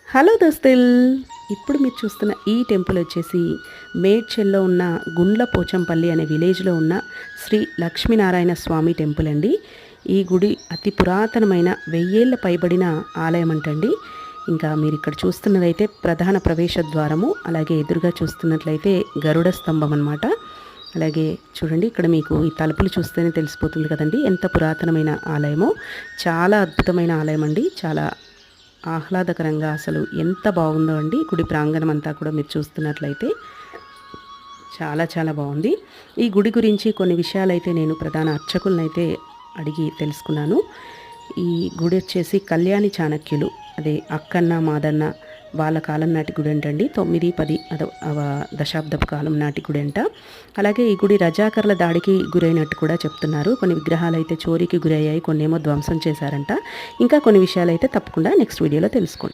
Hello దోస్తుల్, ఇప్పుడు మీరు చూస్తున్న ఈ టెంపుల్ వచ్చేసి మేడ్చల్లో ఉన్న గుండ్ల పోచంపల్లి అనే విలేజ్లో ఉన్న శ్రీ లక్ష్మీనారాయణ స్వామి టెంపుల్ అండి. ఈ గుడి అతి పురాతనమైన 1000 ఏళ్ల పైబడిన ఆలయం అంటండి. ఇంకా మీరు ఇక్కడ చూస్తున్నదైతే ప్రధాన ప్రవేశ ద్వారము, అలాగే ఎదురుగా చూస్తున్నట్లయితే గరుడ స్తంభం అన్నమాట. అలాగే చూడండి, ఇక్కడ మీకు ఈ తలుపులు చూస్తేనే తెలిసిపోతుంది కదండి ఎంత పురాతనమైన ఆలయమో. చాలా అద్భుతమైన ఆలయం అండి. చాలా ఆహ్లాదకరంగా అసలు ఎంత బాగుందో అండి. గుడి ప్రాంగణం అంతా కూడా మీరు చూస్తున్నట్లయితే చాలా చాలా బాగుంది. ఈ గుడి గురించి కొన్ని విషయాలైతే నేను ప్రధాన అర్చకులనైతే అడిగి తెలుసుకున్నాను. ఈ గుడి వచ్చేసి కళ్యాణి చాణక్యులు, అదే అక్కన్న మాదన్న వాళ్ళ కాలం నాటి గుడి అంటండి. 9-10 దశాబ్దపు కాలం నాటి గుడి అంట. అలాగే ఈ గుడి రజాకర్ల దాడికి గురైనట్టు కూడా చెప్తున్నారు. కొన్ని విగ్రహాలు అయితే చోరీకి గురయ్యాయి, కొన్ని ఏమో ధ్వంసం చేశారంట. ఇంకా కొన్ని విషయాలు అయితే తప్పకుండా నెక్స్ట్ వీడియోలో తెలుసుకోండి.